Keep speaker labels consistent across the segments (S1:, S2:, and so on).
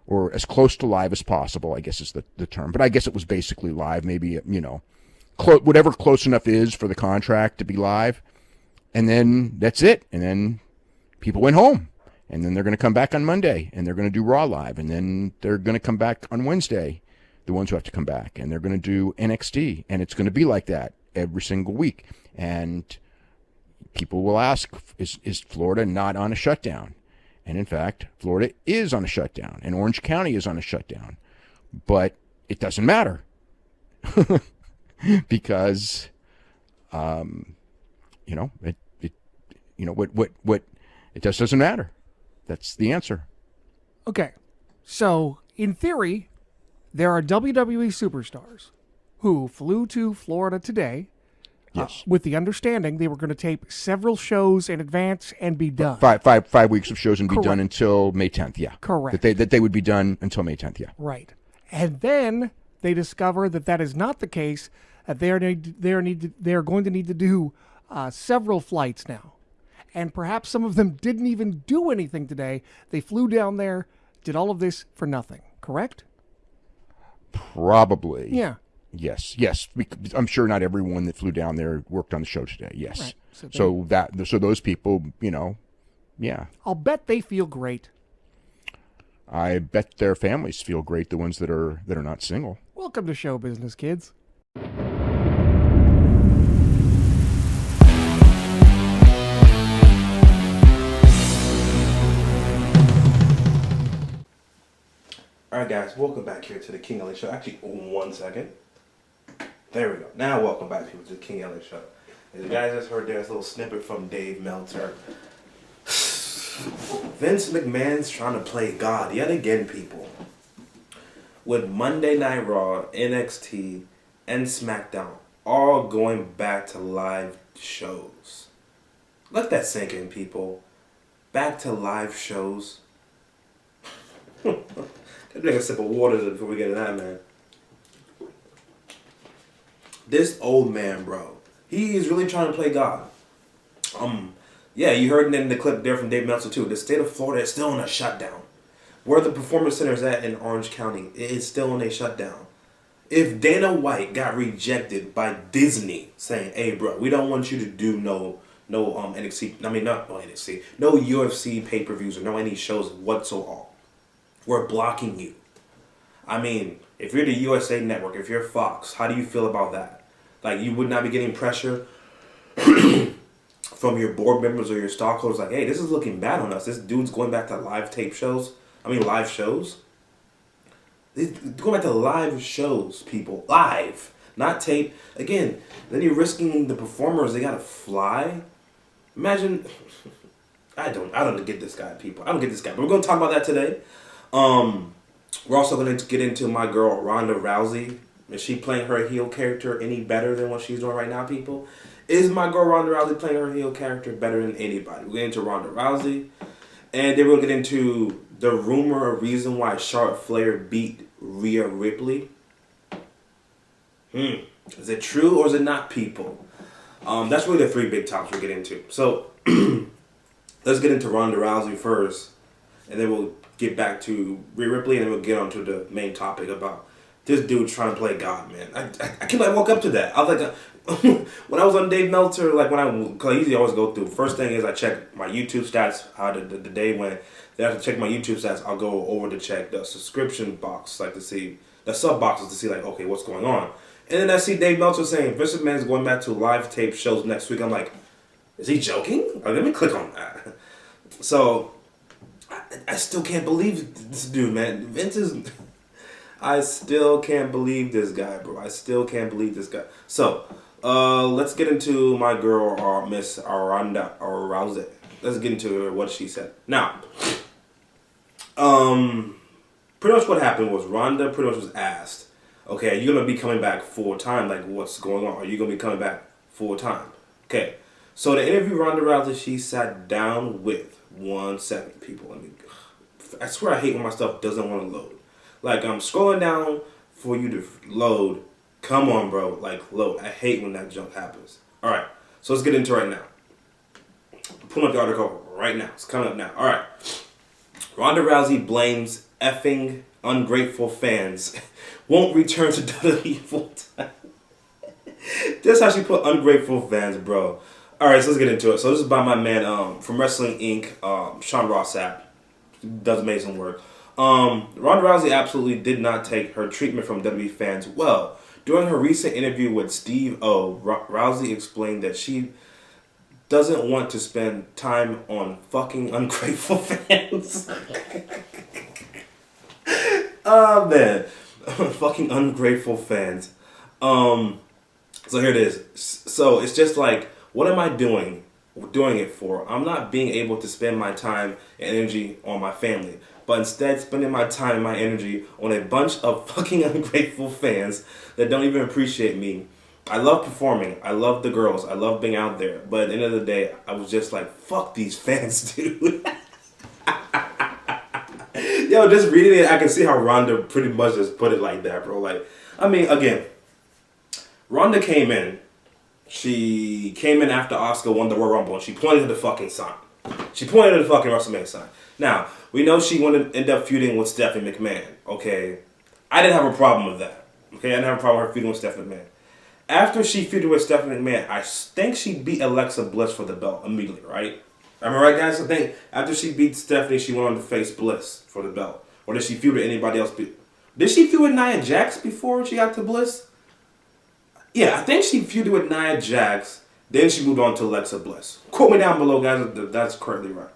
S1: or as close to live as possible, I guess is the term. But I guess it was basically live, maybe, whatever close enough is for the contract to be live. And then that's it. And then people went home. And then they're going to come back on Monday, and they're going to do Raw Live. And then they're going to come back on Wednesday, the ones who have to come back. And they're going to do NXT. And it's going to be like that every single week. And people will ask, is Florida not on a shutdown? And in fact, Florida is on a shutdown, and Orange County is on a shutdown. But it doesn't matter because, it just doesn't matter. That's the answer.
S2: Okay, so in theory, there are WWE superstars who flew to Florida today.
S1: Yes.
S2: With the understanding they were going to tape several shows in advance and be done.
S1: 5 weeks of shows and be
S2: Correct.
S1: done until May 10th, yeah.
S2: Correct.
S1: That they would be done until May 10th, yeah.
S2: Right. And then they discover that is not the case, that they are going to need to do several flights now. And perhaps some of them didn't even do anything today. They flew down there, did all of this for nothing, correct?
S1: Probably.
S2: Yeah.
S1: Yes. I'm sure not everyone that flew down there worked on the show today. Yes.
S2: Right.
S1: So those people, yeah.
S2: I'll bet they feel great.
S1: I bet their families feel great. The ones that are not single.
S2: Welcome to show business, kids.
S3: Alright guys, welcome back here to the King LA Show. Actually, 1 second. There we go. Now welcome back people to the King LA Show. As you guys just heard there's a little snippet from Dave Meltzer. Vince McMahon's trying to play God yet again, people. With Monday Night Raw, NXT, and SmackDown all going back to live shows. Let that sink in, people. Back to live shows. Take a sip of water before we get to that, man. This old man, bro, he is really trying to play God. Yeah, you heard in the clip there from Dave Meltzer too. The state of Florida is still in a shutdown. Where the Performance Center is at in Orange County, it is still in a shutdown. If Dana White got rejected by Disney saying, "Hey, bro, we don't want you to do no NXT, not NXT, no UFC pay-per-views or no any shows whatsoever. We're blocking you." I mean, if you're the USA Network, if you're Fox, how do you feel about that? Like, you would not be getting pressure from your board members or your stockholders like, "Hey, this is looking bad on us. This dude's going back to live shows. He's going back to live shows, people. Live, not tape. Again, then you're risking the performers. They got to fly. Imagine, I don't get this guy, people. I don't get this guy. But we're going to talk about that today. We're also going to get into my girl, Ronda Rousey. Is she playing her heel character any better than what she's doing right now, people? Is my girl Ronda Rousey playing her heel character better than anybody? We'll get into Ronda Rousey. And then we'll get into the rumor or reason why Charlotte Flair beat Rhea Ripley. Is it true or is it not, people? That's really the three big topics we'll get into. So, let's get into Ronda Rousey first. And then we'll get back to Rhea Ripley, and then we'll get on to the main topic about this dude trying to play God, man. I can't woke up to that. I was like, when I was on Dave Meltzer, cause I usually always go through, first thing is I check my YouTube stats, how the day went. Then after check my YouTube stats, I'll go over to check the subscription box, to see, the sub boxes to see, okay, what's going on. And then I see Dave Meltzer saying, Vince McMahon's going back to live tape shows next week. I'm like, is he joking? Let me click on that. So, I still can't believe this dude, man. I still can't believe this guy, bro. I still can't believe this guy. So, let's get into my girl, Miss Ronda Rousey. Let's get into what she said. Now, pretty much what happened was Ronda pretty much was asked, okay, are you going to be coming back full time? Like, what's going on? Are you going to be coming back full time? Okay. So, the interview Ronda Rousey, she sat down with 1 second, people. I swear I hate when my stuff doesn't want to load. I'm scrolling down for you to load. Come on, bro. Load. I hate when that junk happens. All right. So let's get into it right now. Pull up the article right now. It's coming up now. All right. Ronda Rousey blames effing ungrateful fans won't return to WWE full time. That's how she put ungrateful fans, bro. Alright, so let's get into it. So this is by my man from Wrestling Inc., Sean Ross Sapp. Does amazing work. Ronda Rousey absolutely did not take her treatment from WWE fans well. During her recent interview with Steve O, Rousey explained that she doesn't want to spend time on fucking ungrateful fans. Oh man, fucking ungrateful fans. So here it is. So it's just like, what am I doing it for? I'm not being able to spend my time and energy on my family, but instead spending my time and my energy on a bunch of fucking ungrateful fans that don't even appreciate me. I love performing. I love the girls. I love being out there. But at the end of the day, I was just like, fuck these fans, dude. Yo, just reading it, I can see how Ronda pretty much just put it like that, bro. Like, I mean, again, Ronda came in. She came in after Asuka won the Royal Rumble, and she pointed to the fucking sign. She pointed to the fucking WrestleMania sign. Now, we know she wanted to end up feuding with Stephanie McMahon, okay? I didn't have a problem with that, okay? I didn't have a problem with her feuding with Stephanie McMahon. After she feuded with Stephanie McMahon, I think she beat Alexa Bliss for the belt immediately, right? Am I right, guys? I think after she beat Stephanie, she went on to face Bliss for the belt. Or did she feud with anybody else? Did she feud with Nia Jax before she got to Bliss? Yeah, I think she feuded with Nia Jax. Then she moved on to Alexa Bliss. Quote me down below, guys, if that's correctly right.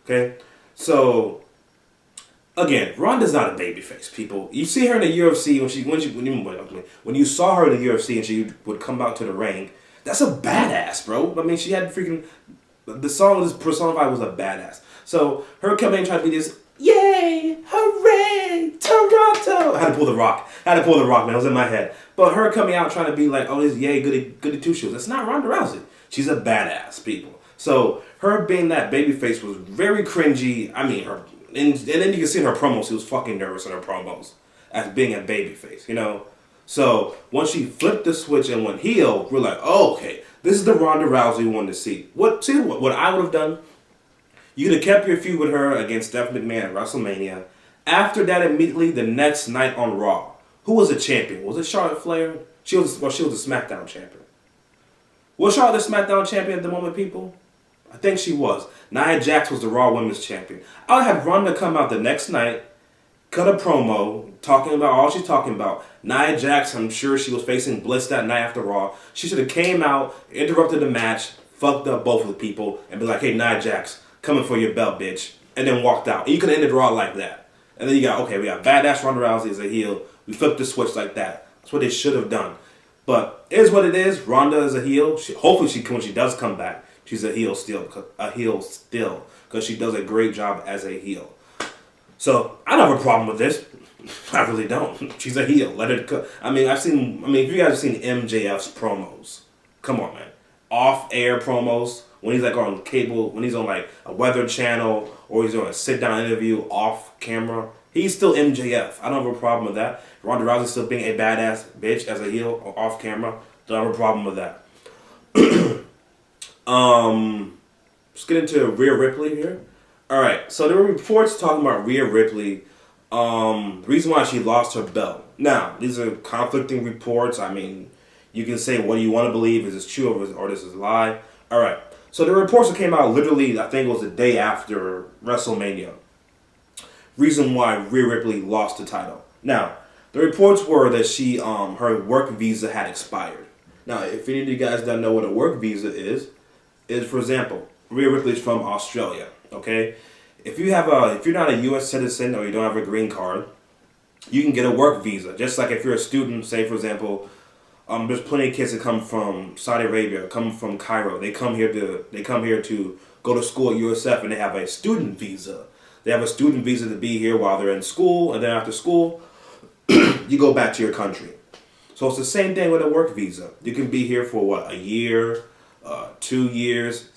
S3: Okay? So, again, Ronda's not a babyface, people. You see her in the UFC when you saw her in the UFC and she would come out to the ring. That's a badass, bro. I mean, she had freaking the song was personified was a badass. So her coming in trying to be this, yay, hooray, Toronto. I had to pull the rock, man. It was in my head. But her coming out trying to be like, oh, this yay, goody two shoes. That's not Ronda Rousey. She's a badass, people. So her being that babyface was very cringy. I mean, her. And then you can see in her promos, she was fucking nervous in her promos as being a babyface, you know? So once she flipped the switch and went heel, we're like, oh, okay, this is the Ronda Rousey we wanted to see. What I would have done, you could have kept your feud with her against Stephanie McMahon at WrestleMania. After that, immediately, the next night on Raw, who was the champion? Was it Charlotte Flair? She was the SmackDown champion. Was Charlotte the SmackDown champion at the moment, people? I think she was. Nia Jax was the Raw Women's Champion. I would have Ronda come out the next night, cut a promo, talking about all she's talking about. Nia Jax, I'm sure she was facing Bliss that night after Raw. She should have came out, interrupted the match, fucked up both of the people, and be like, hey, Nia Jax, coming for your belt, bitch. And then walked out. And you could have ended Raw like that. And then we got badass Ronda Rousey as a heel. We flipped the switch like that. That's what they should have done. But it is what it is. Ronda is a heel. Hopefully, when she does come back, she's a heel still. Because she does a great job as a heel. So, I don't have a problem with this. I really don't. She's a heel. Let her go. If you guys have seen MJF's promos, come on, man. Off-air promos, when he's like on cable, when he's on like a weather channel, or he's on a sit-down interview off camera, he's still MJF. I don't have a problem with that. Ronda Rousey still being a badass bitch as a heel or off camera, don't have a problem with that. Let's get into Rhea Ripley here. Alright, so there were reports talking about Rhea Ripley, the reason why she lost her belt. Now, these are conflicting reports. I mean, you can say what do you want to believe, is this true or this is a lie. Alright, so the reports that came out literally, I think it was the day after WrestleMania. Reason why Rhea Ripley lost the title. Now, the reports were that her work visa had expired. Now, if any of you guys don't know what a work visa is for example, Rhea Ripley is from Australia. Okay, if you're not a U.S. citizen or you don't have a green card, you can get a work visa. Just like if you're a student, say for example, there's plenty of kids that come from Saudi Arabia, come from Cairo. They come here to go to school at USF, and they have a student visa. They have a student visa to be here while they're in school, and then after school, you go back to your country. So it's the same thing with a work visa. You can be here for a year, 2 years,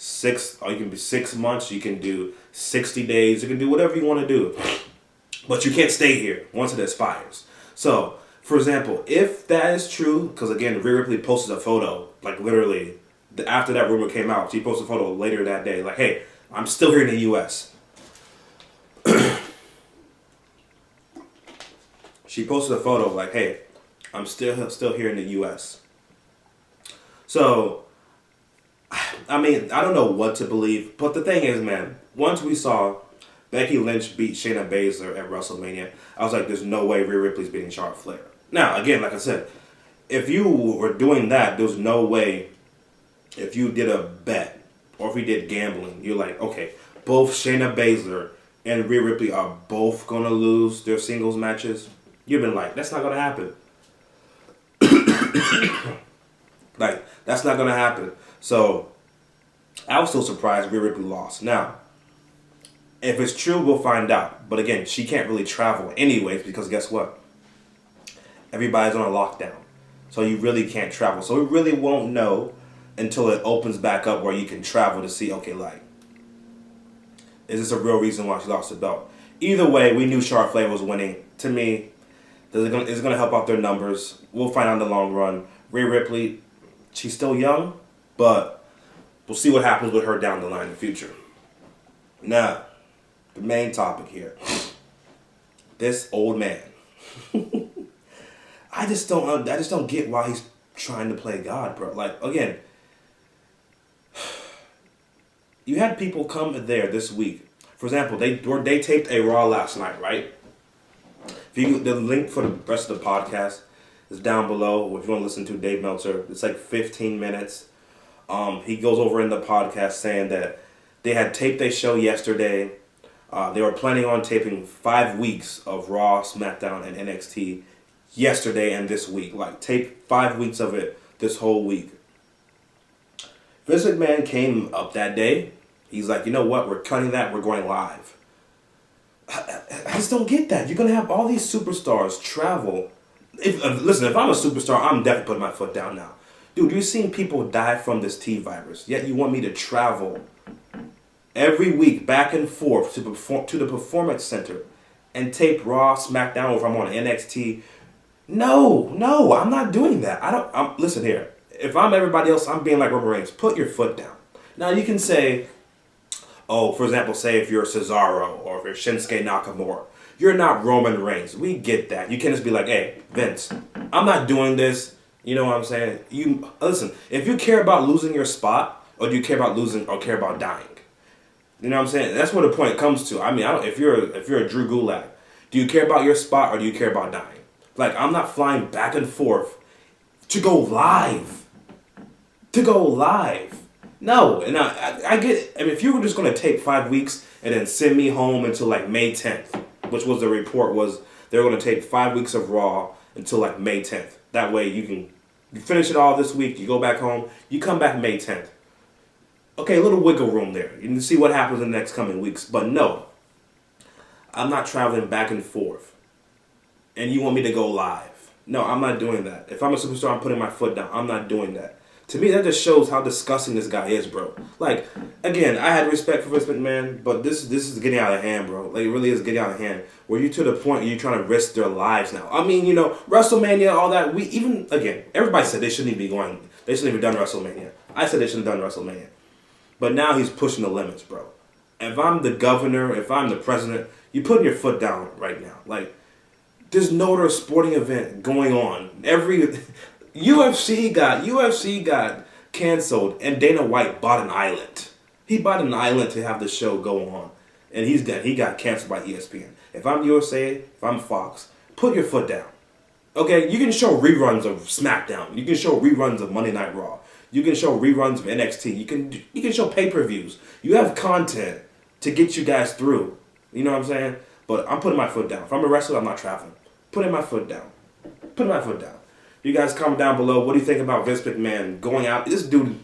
S3: or you can be 6 months. You can do 60 days. You can do whatever you want to do, but you can't stay here once it expires. So, for example, if that is true, because again, Rhea Ripley posted a photo, like literally after that rumor came out, she posted a photo later that day, like, hey, I'm still here in the U.S. She posted a photo like, "Hey, I'm still here in the U.S." So, I mean, I don't know what to believe, but the thing is, man, once we saw Becky Lynch beat Shayna Baszler at WrestleMania, I was like, "There's no way Rhea Ripley's beating Charlotte Flair." Now, again, like I said, if you were doing that, there's no way. If you did a bet or if you did gambling, you're like, okay, both Shayna Baszler and Rhea Ripley are both gonna lose their singles matches. You've been like, that's not gonna happen. Like, that's not gonna happen. So I was so surprised Rhea Ripley lost. Now, if it's true, we'll find out. But again, she can't really travel anyways because guess what? Everybody's on a lockdown. So you really can't travel. So we really won't know until it opens back up where you can travel to see, okay, like, is this a real reason why she lost the belt? Either way, we knew Charlotte Flair was winning. To me, is it going to help out their numbers? We'll find out in the long run. Rhea Ripley, she's still young, but we'll see what happens with her down the line in the future. Now, the main topic here. This old man. I just don't get why he's trying to play God, bro. Like, again, you had people come there this week. For example, they taped a Raw last night, right? The link for the rest of the podcast is down below. If you want to listen to Dave Meltzer, it's like 15 minutes. He goes over in the podcast saying that they had taped a show yesterday. They were planning on taping 5 weeks of Raw, SmackDown, and NXT yesterday and this week. Like, tape 5 weeks of it this whole week. Vince McMahon came up that day. He's like, you know what? We're cutting that. We're going live. I just don't get that. You're going to have all these superstars travel. Listen, if I'm a superstar, I'm definitely putting my foot down now. Dude, you've seen people die from this T virus, yet you want me to travel every week back and forth to the Performance Center and tape Raw, SmackDown, or if I'm on NXT. No, I'm not doing that. Listen here. If I'm everybody else, I'm being like Roman Reigns. Put your foot down. Now, you can say, oh, for example, say if you're Cesaro or if you're Shinsuke Nakamura, you're not Roman Reigns. We get that. You can't just be like, hey, Vince, I'm not doing this. You know what I'm saying? Listen, if you care about losing your spot, or do you care about losing or care about dying? You know what I'm saying? That's what the point comes to. I mean, if you're a Drew Gulak, do you care about your spot or do you care about dying? Like, I'm not flying back and forth to go live. No, and I get. I mean, if you were just going to take 5 weeks and then send me home until like May 10th, which was the report was they were going to take 5 weeks of Raw until like May 10th. That way you finish it all this week. You go back home. You come back May 10th. Okay, a little wiggle room there. You can see what happens in the next coming weeks. But no, I'm not traveling back and forth. And you want me to go live. No, I'm not doing that. If I'm a superstar, I'm putting my foot down. I'm not doing that. To me, that just shows how disgusting this guy is, bro. Like, again, I had respect for Vince McMahon, but this is getting out of hand, bro. Like, it really is getting out of hand. Where you to the point where you're trying to risk their lives now. I mean, you know, WrestleMania, all that. Everybody said they shouldn't even be going. They shouldn't even have done WrestleMania. I said they shouldn't have done WrestleMania. But now he's pushing the limits, bro. If I'm the governor, if I'm the president, you're putting your foot down right now. Like, there's no other sporting event going on. UFC got canceled, and Dana White bought an island. He bought an island to have the show go on, and he's dead. He got canceled by ESPN. If I'm USA, if I'm Fox, put your foot down. Okay, you can show reruns of SmackDown. You can show reruns of Monday Night Raw. You can show reruns of NXT. You can show pay-per-views. You have content to get you guys through. You know what I'm saying? But I'm putting my foot down. If I'm a wrestler, I'm not traveling. Putting my foot down. You guys comment down below. What do you think about Vince McMahon going out? This dude's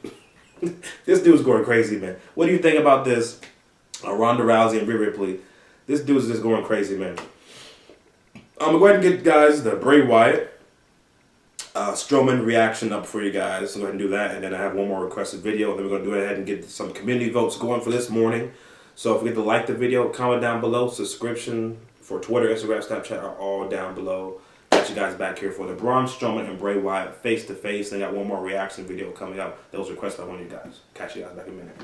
S3: going crazy, man. What do you think about this? Ronda Rousey and Rhea Ripley. This dude's just going crazy, man. I'm going to go ahead and get, guys, the Bray Wyatt Strowman reaction up for you guys. So go ahead and do that. And then I have one more requested video. And then we're going to go ahead and get some community votes going for this morning. So if you get to like the video, comment down below. Subscription for Twitter, Instagram, Snapchat are all down below. Got you guys back here for the Braun Strowman and Bray Wyatt face-to-face. Then got one more reaction video coming up that was requested by one of you guys. Catch you guys back in a minute.